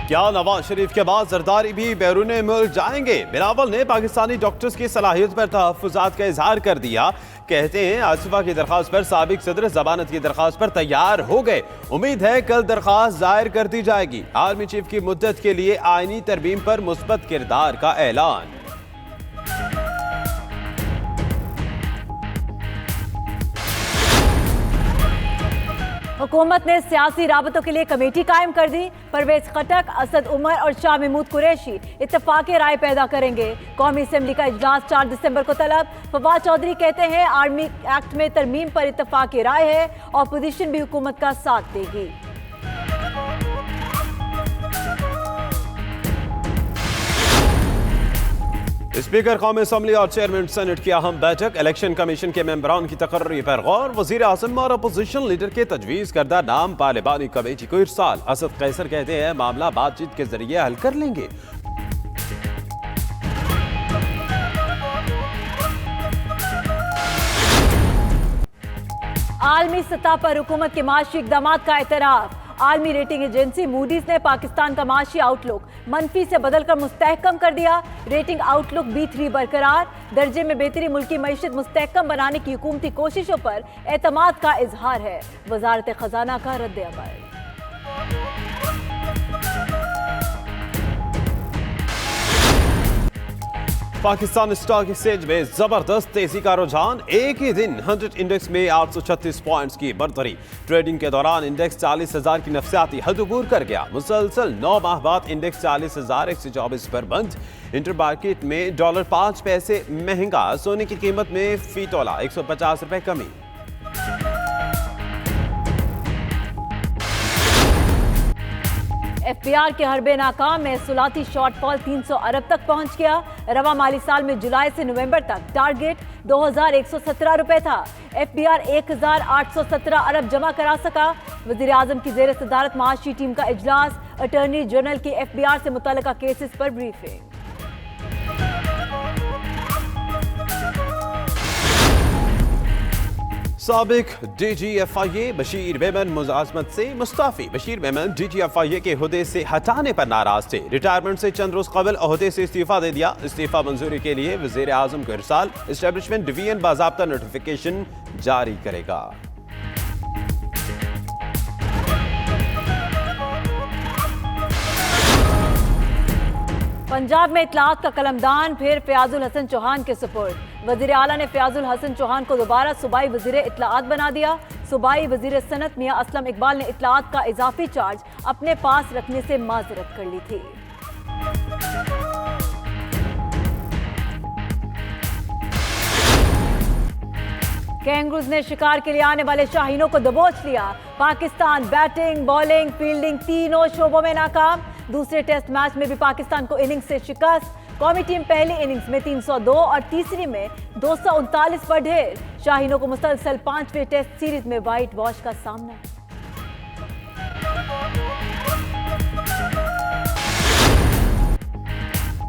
क्या नवाज शरीफ के बाद जरदारी भी बैरून मुल्क जाएंगे? बिलावल ने पाकिस्तानी डॉक्टर्स की सलाहियत पर तहफ्फुज़ात का इजहार कर दिया। कहते हैं आसिफा की दरख्वास्त पर साबिक सदर जमानत की दरख्वास्त पर तैयार हो गए। उम्मीद है कल दरख्वास्त दायर कर दी जाएगी। आर्मी चीफ की मुद्दत के लिए आईनी तरमीम पर मुस्बत किरदार का ऐलान। हुकूमत ने सियासी राबतों के लिए कमेटी कायम कर दी। परवेज खटक, असद उमर और शाह महमूद कुरैशी इत्तफाक़ी राय पैदा करेंगे। कौमी असम्बली का इजलास 4 दिसंबर को तलब। फवाद चौधरी कहते हैं आर्मी एक्ट में तरमीम पर इत्तफाक़ी राय है। अपोजिशन भी हुकूमत का साथ देगी। स्पीकर कौमी असम्बली और चेयरमैन सेनेट की अहम बैठक। इलेक्शन कमीशन के मेंबरान की तकर्री पर गौर। वजीर आज़म और अपोजिशन लीडर के तजवीज़ करदा नाम पार्लिमानी कमेटी को इरसाल। असद कैसर कहते हैं मामला बातचीत के जरिए हल कर लेंगे। आलमी सतह पर हुकूमत के माशी इक़दामात का एतराफ़। आलमी रेटिंग एजेंसी मूडीज ने पाकिस्तान का माशी आउटलुक मनफी से बदलकर मुस्तहकम कर दिया। रेटिंग आउटलुक B3 बरकरार। दर्जे में बेहतरी मुल्की मईशत मुस्तहकम बनाने की हुकूमती कोशिशों पर एतमाद का इजहार है। वजारत खजाना का रद्द-ए-अमल। पाकिस्तान स्टॉक एक्सचेंज में जबरदस्त तेजी का रुझान। एक ही दिन 100 इंडेक्स में 836 पॉइंट्स की बढ़ोतरी। ट्रेडिंग के दौरान इंडेक्स 40,000 की नफसियाती हद अबूर कर गया। मुसलसल 9 माह बाद इंडेक्स 40,124 पर बंद। इंटर मार्केट में $5 महंगा। सोने की कीमत में फी तोला 150 रुपए कमी। FBR के हरबे नाकाम में सुलाती शॉर्टफॉल 300 अरब तक पहुंच गया। रवा माली साल में जुलाई से नवंबर तक टारगेट 2117 रुपए था। FBR 1817 अरब जमा करा सका। वजीर आजम की जेर सदारत माशी टीम का इजलास। अटॉर्नी जनरल की FBR से मुतल्लिका केसेस पर ब्रीफिंग। साबिक DGFIA बशीर मेमन मुजाजमत से मुस्ताफी। बशीर मेमन DGFIA के ओहदे से हटाने पर नाराज थे। रिटायरमेंट से चंद रोज कबल ओहदे से इस्तीफा दे दिया। इस्तीफा मंजूरी के लिए वजीर आजम को इरसाल। एस्टेब्लिशमेंट डिवीजन बाज़ाब्ता नोटिफिकेशन जारी करेगा। पंजाब में इतलात का कलमदान फिर फयाजुल हसन चौहान के सुपुर्द। वजीर आला ने फयाजुल हसन चौहान को दोबारा सूबाई वजीर इतलात बना दिया। सूबाई वजीर सनत मियां असलम इकबाल ने इतलात का इजाफी चार्ज अपने पास रखने से माजरत कर ली थी। कैंगरूज ने शिकार के लिए आने वाले शाहीनों को दबोच लिया। पाकिस्तान बैटिंग, बॉलिंग, फील्डिंग तीनों शोबों में नाकाम। दूसरे टेस्ट मैच में भी पाकिस्तान को इनिंग्स से शिकस्त। कौमी टीम पहली इनिंग्स में 302 और तीसरी में 239 पर ढेर। शाहीनों को मुसलसल 5वें टेस्ट सीरीज में व्हाइट वॉश का सामना।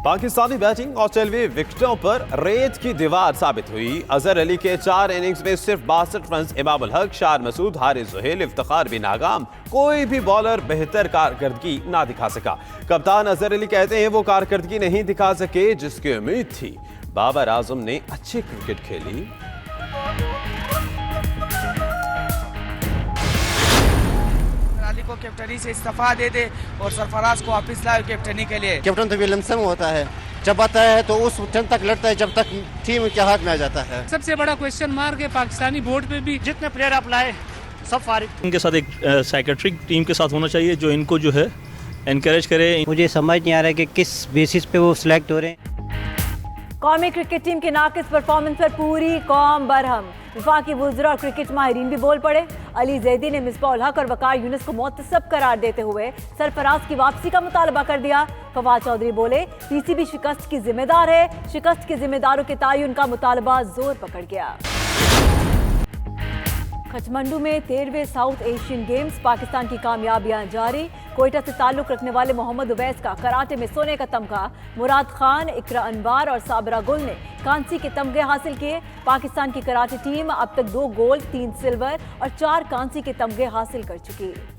पाकिस्तानी बैटिंग ऑस्ट्रेलियाई विकेटों पर रेत की दीवार साबित हुई। अजहर अली के 4 इनिंग्स में सिर्फ 62 रन। इमाम उल हक, शार मसूद, हारिस जोहेल, इफ्तिखार भी नाकाम। कोई भी बॉलर बेहतर कारकर्दगी ना दिखा सका। कप्तान अजहर अली कहते हैं वो कारकर्दगी नहीं दिखा सके जिसकी उम्मीद थी। बाबर आजम ने अच्छी क्रिकेट खेली। को कैप्टनी से इस्तीफा दे दे और सरफराज को वापस लाए कैप्टनी के लिए। कैप्टन तो विलियमसन होता है, जब आता है तो उस टाइम तक लड़ता है जब तक टीम के हाथ में आ जाता है। सबसे बड़ा क्वेश्चन मार्क है पाकिस्तानी बोर्ड पे भी। जितने प्लेयर आप लाए सब फारिग। इनके साथ एक साइकेट्रिक टीम के साथ होना चाहिए जो इनको जो है एनकरेज करे। मुझे समझ नहीं आ रहा है कि किस बेसिस पे वो सिलेक्ट हो रहे हैं। कौमी क्रिकेट टीम की नाकिस परफॉर्मेंस पर पूरी कौम बरहम। वफाकी वुज़रा और क्रिकेट माहिरीन भी बोल पड़े। अली जैदी ने मिसबाह उल हक और वकार यूनिस को मुतसब करार देते हुए सरफराज की वापसी का मुतालबा कर दिया। फवाद चौधरी बोले PCB शिकस्त की जिम्मेदार है। शिकस्त के जिम्मेदारों के तयन का मुतालबा जोर पकड़ गया। खचमंडू में 13वें साउथ एशियन गेम्स। पाकिस्तान की कामयाबियां जारी। कोयटा से ताल्लुक रखने वाले मोहम्मद उवैस का कराटे में सोने का तमगा। मुराद खान, इकरा अनवार और साबरा गुल ने कांसी के तमगे हासिल किए। पाकिस्तान की कराटे टीम अब तक 2 गोल्ड, 3 सिल्वर और 4 कांसी के तमगे हासिल कर चुकी है।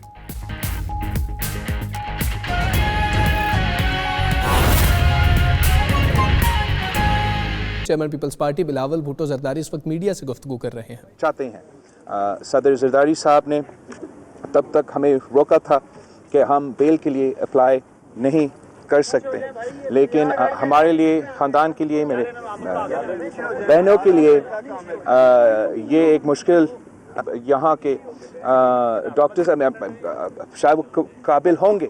Chairman peoples party Bilawal Bhutto Zardari इस वक्त मीडिया से गुफ्तगू कर रहे हैं। चाहते हैं सदर जरदारी साहब ने तब तक हमें रोका था कि हम बेल के लिए अप्लाई नहीं कर सकते, लेकिन हमारे लिए, ख़ानदान के लिए, मेरे बहनों के लिए ये एक मुश्किल, यहाँ के डॉक्टर्स शायद वो काबिल होंगे,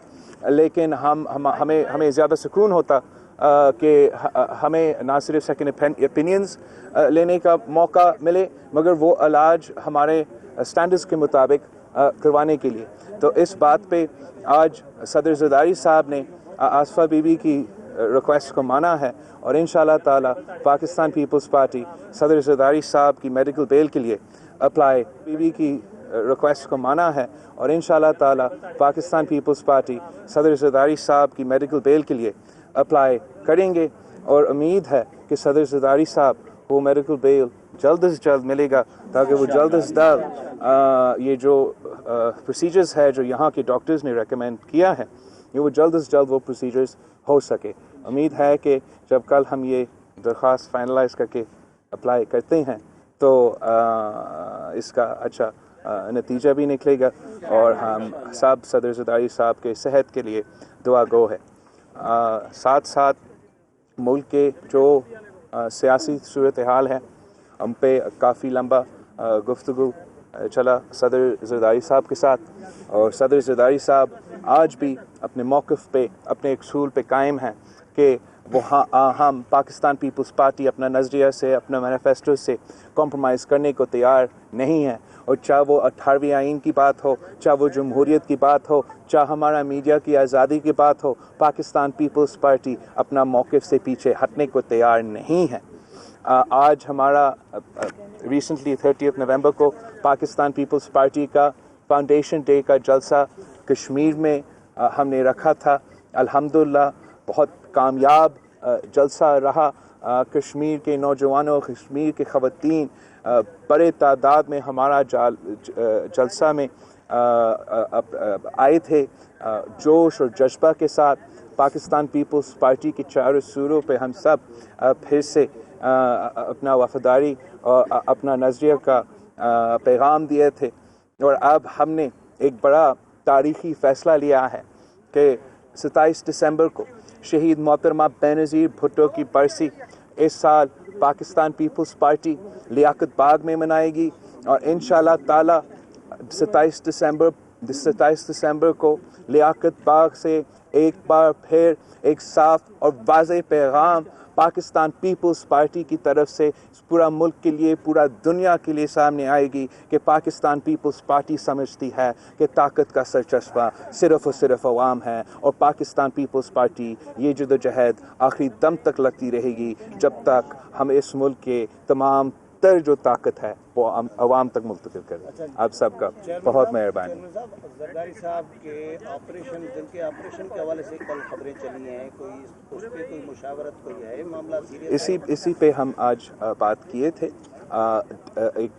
लेकिन हमें ज़्यादा सुकून होता कि हमें ना सिर्फ सेकंड ओपिनियंस लेने का मौका मिले, मगर वो इलाज हमारे स्टैंडर्ड्स के मुताबिक करवाने के लिए। तो इस बात पे आज सदर जरदारी साहब ने आसफा बीबी की रिक्वेस्ट को माना है और इंशाल्लाह ताला पाकिस्तान पीपल्स पार्टी सदर जरदारी साहब की मेडिकल बेल के लिए अप्लाई, बीबी की रिक्वेस्ट को माना है और इंशाल्लाह ताला पाकिस्तान पीपल्स पार्टी सदर जरदारी साहब की मेडिकल बेल के लिए अप्लाई करेंगे और उम्मीद है कि सदर जरदारी साहब को मेडिकल बेल जल्द से जल्द मिलेगा, ताकि वो जल्द से जल्द ये जो प्रोसीजर्स है जो यहाँ के डॉक्टर्स ने रेकमेंड किया है, ये वो जल्द से जल्द वो प्रोसीजर्स हो सके। उम्मीद है कि जब कल हम ये दरख्वास्त फाइनलाइज करके अप्लाई करते हैं तो इसका अच्छा नतीजा भी निकलेगा और हम सब सदर जरदारी साहब के सेहत के लिए दुआ गो है। साथ साथ मुल्क के जो सियासी सूरत हाल है हम पे काफ़ी लंबा गुफ्तगू चला सदर जरदारी साहब के साथ, और सदर जरदारी साहब आज भी अपने मौक़िफ़ पे, अपने असूल पे कायम हैं कि वो हम पाकिस्तान पीपल्स पार्टी अपना नज़रिया से, अपना मैनिफेस्टो से कॉम्प्रोमाइज़ करने को तैयार नहीं है। और चाहे वो 18वीं आइन की बात हो, चाहे वो जमहूरियत की बात हो, चाहे हमारा मीडिया की आज़ादी की बात हो, पाकिस्तान पीपल्स पार्टी अपना मौक़िफ़ से पीछे हटने को तैयार नहीं है। आज हमारा रिसेंटली 30 नवंबर को पाकिस्तान पीपल्स पार्टी का फाउंडेशन डे का जलसा कश्मीर में हमने रखा था। अल्हम्दुलिल्लाह बहुत कामयाब जलसा रहा। कश्मीर के नौजवानों, कश्मीर के ख़वातीन बड़े तादाद में हमारा जलसा में आए थे। जोश और जज्बा के साथ पाकिस्तान पीपल्स पार्टी के चारों सूरों पे हम सब फिर से अपना वफादारी और अपना नज़रिया का पैगाम दिए थे। और अब हमने एक बड़ा तारीख़ी फ़ैसला लिया है कि 27 दिसंबर को शहीद मोहतरमा बेनज़ीर भुट्टो की बरसी इस साल पाकिस्तान पीपल्स पार्टी लियाकत बाग में मनाएगी और इंशाल्लाह ताला 27 दिसंबर को लियाकत बाग से एक बार फिर एक साफ और वाज़ेह पैगाम पाकिस्तान पीपल्स पार्टी की तरफ से पूरा मुल्क के लिए, पूरा दुनिया के लिए सामने आएगी कि पाकिस्तान पीपल्स पार्टी समझती है कि ताकत का सरचश्मा सिर्फ़ और सिर्फ अवाम है और पाकिस्तान पीपल्स पार्टी ये जदोजहद आखिरी दम तक लगती रहेगी जब तक हम इस मुल्क के तमाम तर जो ताकत है वो अवाम तक मुंतकिल करें। आप सबका बहुत मेहरबानी। जरदारी साहब के ऑपरेशन, दिल के ऑपरेशन के हवाले से कल खबरें चली हैं, कोई उस पर कोई मुशावरत कोई है, मामला सीरियस? इसी पे हम आज बात किए थे। एक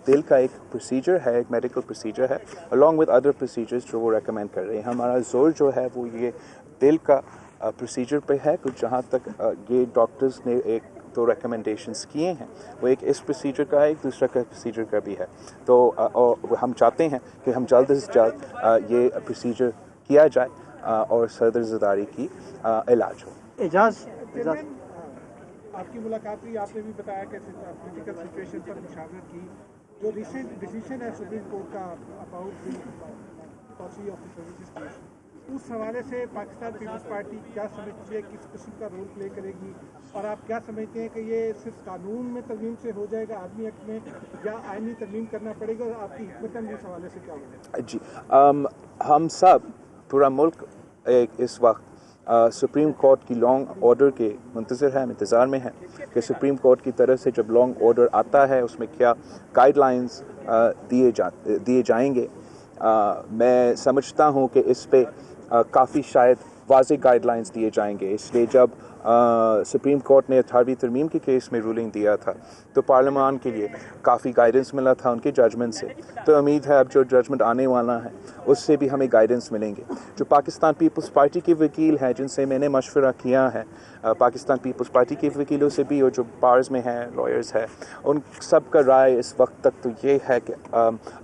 दिल का एक प्रोसीजर है, एक मेडिकल प्रोसीजर है, अलॉन्ग विद अदर प्रोसीजर्स जो वो रेकमेंड कर रहे हैं। हमारा जोर जो है वो ये दिल का प्रोसीजर पे है। कुछ जहाँ तक ये डॉक्टर्स ने एक तो रिकमेंडेशंस किए हैं वो एक इस प्रोसीजर का है, एक दूसरा का प्रोसीजर का भी है। तो हम चाहते हैं कि हम जल्द से जल्द ये प्रोसीजर किया जाए और सदर जरदारी की इलाज हो। एजाज आपकी मुलाकात हुई, आपने भी बताया कि पॉलिटिकल सिचुएशन पर मुशावरत की। जो रिसेंट डिसीजन है सुप्रीम कोर्ट का about the policy of the services commission, उस हवाले से पाकिस्तान पीपल्स पार्टी क्या समझती है, किस किस्म का रोल प्ले करेगी, और आप क्या समझते हैं कि ये सिर्फ कानून में तरमीम से हो जाएगा, आदमी एक्ट में, या आईनी तरमीम करना पड़ेगा, और आपकी हिकमत इस हवाले से क्या होगा? जी, हम सब पूरा मुल्क इस वक्त सुप्रीम कोर्ट की लॉन्ग ऑर्डर के मुंतज़र है, इंतज़ार में है कि सुप्रीम कोर्ट की तरफ से जब लॉन्ग ऑर्डर आता है उसमें क्या गाइडलाइंस दिए जाएंगे। मैं समझता हूँ कि इस पे काफ़ी शायद वाज़ेह गाइडलाइंस दिए जाएंगे, इसलिए जब सुप्रीम कोर्ट ने 18वीं तरमीम के केस में रूलिंग दिया था, तो पार्लियामान के लिए काफ़ी गाइडेंस मिला था उनके जजमेंट से। तो उम्मीद है अब जो जजमेंट आने वाला है उससे भी हमें गाइडेंस मिलेंगे। जो पाकिस्तान पीपल्स पार्टी के वकील हैं जिनसे मैंने मशवरा किया है, पाकिस्तान पीपल्स पार्टी के वकीलों से भी और जो बार्स में हैं, लॉयर्स हैं, उन सब का राय इस वक्त तक तो ये है कि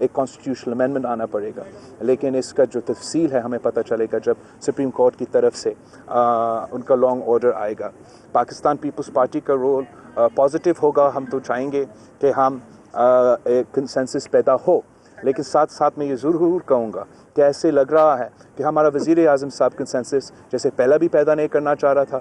एक कॉन्स्टिट्यूशनल अमेंडमेंट आना पड़ेगा, लेकिन इसका जो तफसील है हमें पता चलेगा जब सुप्रीम कोर्ट की तरफ से उनका लॉन्ग ऑर्डर आएगा। पाकिस्तान पीपल्स पार्टी का रोल पॉजिटिव होगा। हम तो चाहेंगे कि हम एक कंसेंसस पैदा हो, लेकिन साथ साथ मैं ये ज़रूर कहूँगा कि ऐसे लग रहा है कि हमारा वज़ीर आज़म साहब कंसेंसस जैसे पहला भी पैदा नहीं करना चाह रहा था,